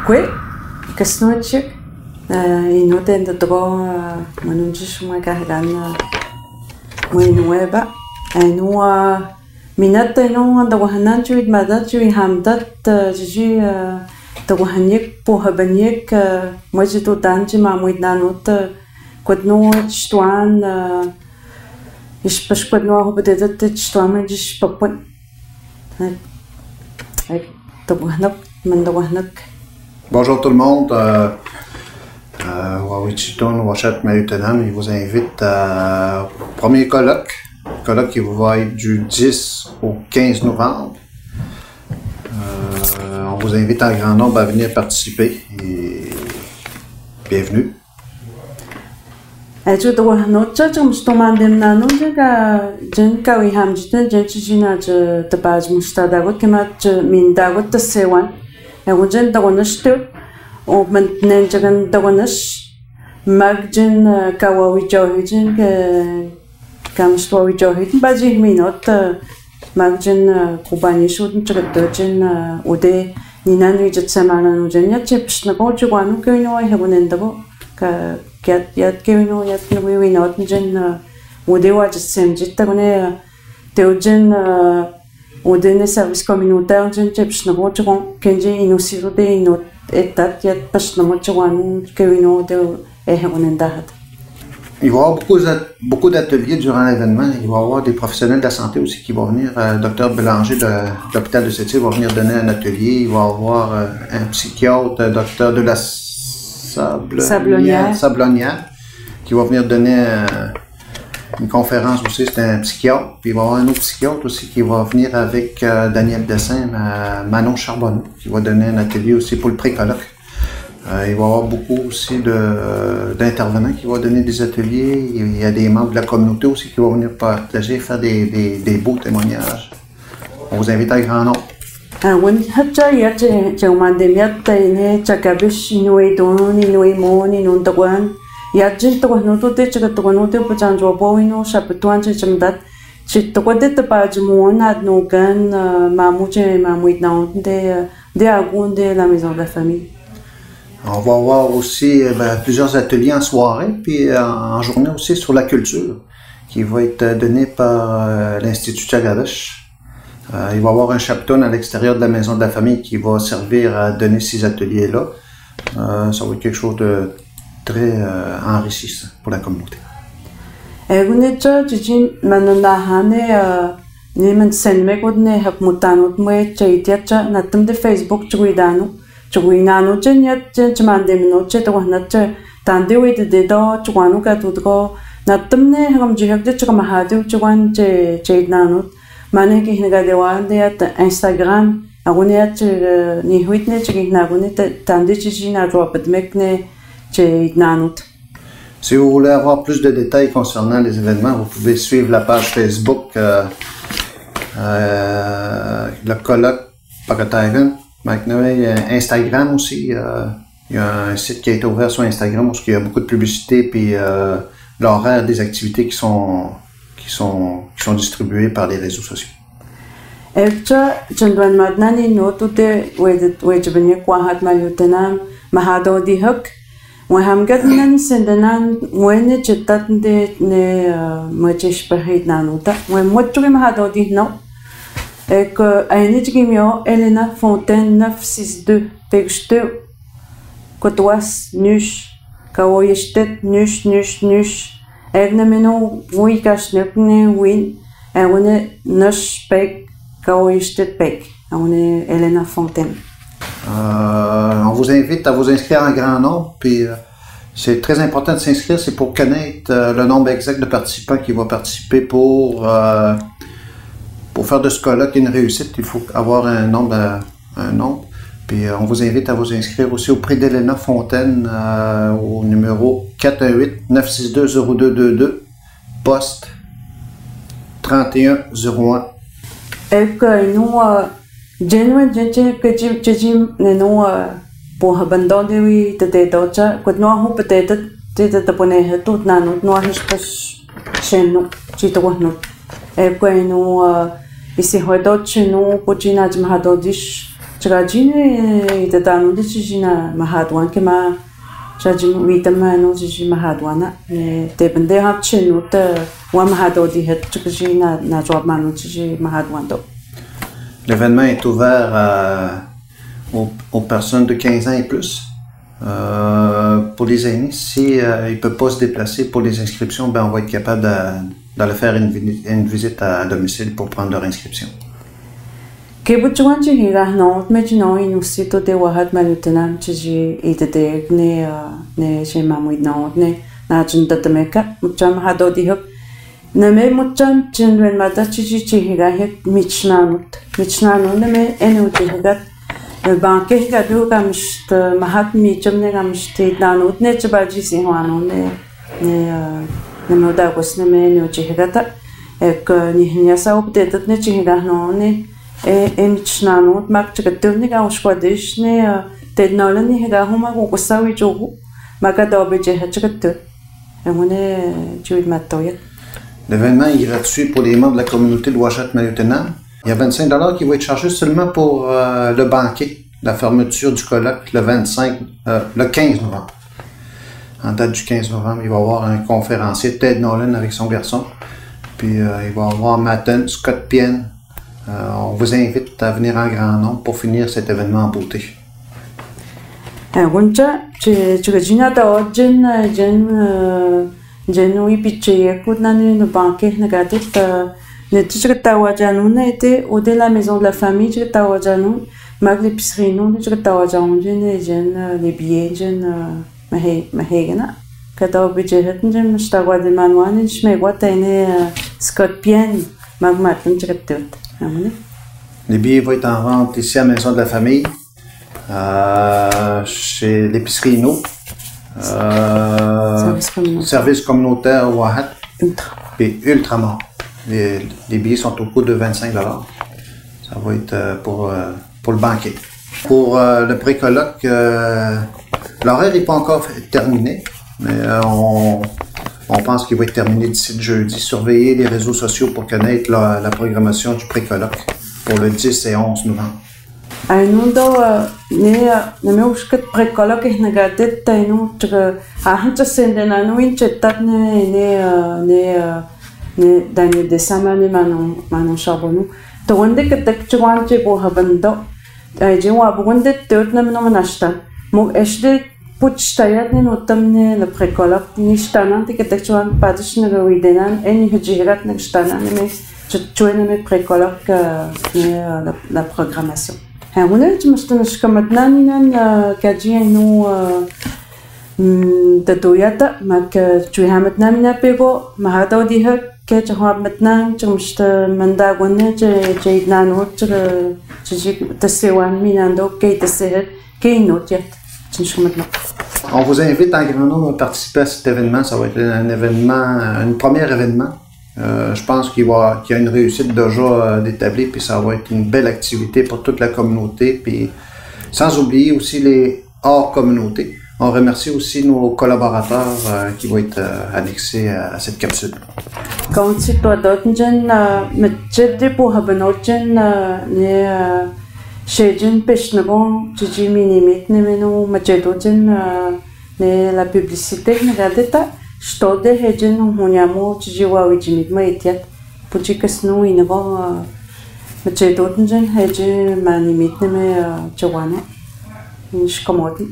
kwe kasnochik inoten de dro manunjish ma kahgan nueva eno minat eno da wahanan chuit madat chui hamdat jiji da wahanyek po habanyek mojitu tanji ma muit nanot kodno chtuan ish pashkodno hobedet chtuan jish papon da wahanak man da wahanak. Bonjour tout le monde. Wawitchiton Wachat Mahutenam, il vous invite au premier colloque qui va être du 10 au 15 novembre. On vous invite en grand nombre à venir participer et bienvenue. Je dois noter que je demande maintenant que je ne peux pas me dire que je ne peux pas me dire que je وجن دغنشتو ومن جن دغنش ماجن كواوي جوهجن كامستواوي جوهجن باجي مينوت ماجن كوباني شودن جدوجن ودي نينانو يجتسمعنا وجن يتشبش نقول جوانو كينو يهبونندبو كيات كينو يتنوي وينوت جن ودي واجتسم جدا كونه توجن ودين سيرفيس كوميونيتير جن جبش نروجون كنجي إنوسيرو دي إنو إتات يات باش نروجوان كوينو دو إهرونندهد. Il va y avoir beaucoup d'ateliers durant l'événement. Il va y avoir des professionnels de la santé aussi qui vont venir. Le docteur Bélanger de l'hôpital de Sept-Îles va venir donner un atelier. Il va y avoir un psychiatre, un docteur de la Sablonnière qui va venir donner une conférence aussi, c'est un psychiatre. Puis il va y avoir un autre psychiatre aussi qui va venir avec Daniel Dessin, Manon Charbonneau, qui va donner un atelier aussi pour le pré-colloque. Il va y avoir beaucoup aussi d'intervenants qui vont donner des ateliers. Il y a des membres de la communauté aussi qui vont venir partager, faire des beaux témoignages. On vous invite à grand nombre. Yajin to no to te chaka to no te puchan jo boino shaptuan che chimdat chit to de te pa jmon ad no gan mamuche mamuit na de agun de la maison de la famille. On va avoir aussi plusieurs ateliers en soirée puis en journée aussi sur la culture qui va être donné par l'Institut Chagadesh. Il va y avoir un chapiteau à l'extérieur de la maison de la famille qui va servir à donner ces ateliers-là. Ça va être quelque chose de très enrichissant pour la communauté. Egunetja jijin manandahane nimen senme godne hap mutanut mwe chaitiacha natum de Facebook chuidano chuinano chenyat chmandemno chetwanat tandewe de do chwanu ka tutko natumne ham jihak de chkamahadu chwan cheidnanut mane ki hnaga dewan de at Instagram aguniat ni huitne chignagunit tande chijina roapetmekne. Si vous voulez avoir plus de détails concernant les événements, vous pouvez suivre la page Facebook le colloque Pakatagan. Maintenant, il y a Instagram aussi. Il y a un site qui a été ouvert sur Instagram où il y a beaucoup de publicité puis l'horaire des activités qui sont distribuées par les réseaux sociaux. وهم قدنا سندنا وين جدت ne مجش بهيد نانوتا وموتشي ما هذا دي نو إك أين تجيميو إلينا فونتين 962 بيجشتو كتواس نوش كويشتت نوش إغنا منو ويكاش نبني وين أونه نش بيك كويشتت بيك أونه إلينا فونتين. On vous invite à vous inscrire en grand nombre, puis c'est très important de s'inscrire, c'est pour connaître le nombre exact de participants qui vont participer pour faire de ce colloque une réussite. Il faut avoir un nombre. Puis on vous invite à vous inscrire aussi au prix d'Elena Fontaine au numéro 418-962-0222, poste 3101. Genuine jejim neno po habandon dewi tete docha kutno hu petete tete tapone tut nanu no hispas shenno chito wahno e ko no isi hodo chino pochina jmahado dish Jagajine itatano de chijina mahadwan kema jajim witamano jiji mahadwana ne depende hap chenuta wa mahado di het jajina na job mano jiji mahadwando. L'événement est ouvert aux personnes de 15 ans et plus. Pour les aînés, si ils ne peuvent pas se déplacer pour les inscriptions, ben on va être capable d'aller faire une visite à domicile pour prendre leur inscription. Kebuchuan chihiga no mejino inusito de wahat malutanam chiji itede ne shemamuid no ne na jundatameka mucham hado dihok name mucham chinwen mata chiji chihiga hek michnanut name enu chihigat banke higa du kamst mahat micham ne kamst nanut ne chabaji sihwano ne moda kos name enu chihigata ek nihnya sa updated ne chihiga no ne emichnanut mak chikaturni ga ushkwadish ne tednolani higa huma kusawi jogu makadobe je chikatur amone juid matoya. L'événement est gratuit pour les membres de la communauté de Ouachat-Maliotenam. Il y a 25 $ qui vont être chargés seulement pour le banquet, la fermeture du colloque le 15 novembre. En date du 15 novembre, il va y avoir un conférencier, Ted Nolan, avec son garçon. Puis il va y avoir Matten, Scott Pien. On vous invite à venir en grand nombre pour finir cet événement en beauté. Genui piché kudnani no banque negatif ne tchikatawajanou n'était au de la maison de la famille tchikatawajanou mag l'épicerie non tchikatawajanou les billets mahegana kataw budget jen mstagwa de manwan shmegwa tane Scott Pien mag matin tchikatot amone. Les billets vont être en vente ici à la maison de la famille, chez l'épicerie No. Service communautaire Wahat et Ultramar. Les billets sont au coût de 25 $. Ça va être pour le banquet. Pour le pré-colloque, l'horaire n'est pas encore terminé, mais on pense qu'il va être terminé d'ici le jeudi. Surveillez les réseaux sociaux pour connaître la programmation du pré-colloque pour le 10 et 11 novembre. Ainundo ne me uskat prekolok nagadet tainu tga ahanta sendena no inchetat ne dani de samane manon charbonu to wonde ketek chwanche bo habando je wa bonde tot na no manashta mo esde puchtayat ne notamne le prekolok ni stana te ketek chwan padish ne widenan eni hjirat ne stana ne me chwene me prekolok la programmation. هنا مستنش كمتنانينا كاجينو تدوياتا ماك جوهامتنا منا بيغو ما هذا وديها كاجهامتنا جمشت من داغونه جيدنانو جي تسيوان ميناندو كي تسهل كي نوتيات تنشمتنا. On vous invite en grand nombre à participer à cet événement. Ça va être un événement, un premier événement. Je pense qu'il y a une réussite déjà d'établir, puis ça va être une belle activité pour toute la communauté, puis sans oublier aussi les hors communautés. On remercie aussi nos collaborateurs qui vont être annexés à cette capsule. Quand tu dois donner mettre pour habanochen ne chez pêche-nagon tu minimite ne meno mettre ne la publicité ne gadeta. Что де хеджен хунямо чижива вичимит маитят пучикас ну иного мчедотнжен хеже манимитнеме чавана нишкамоти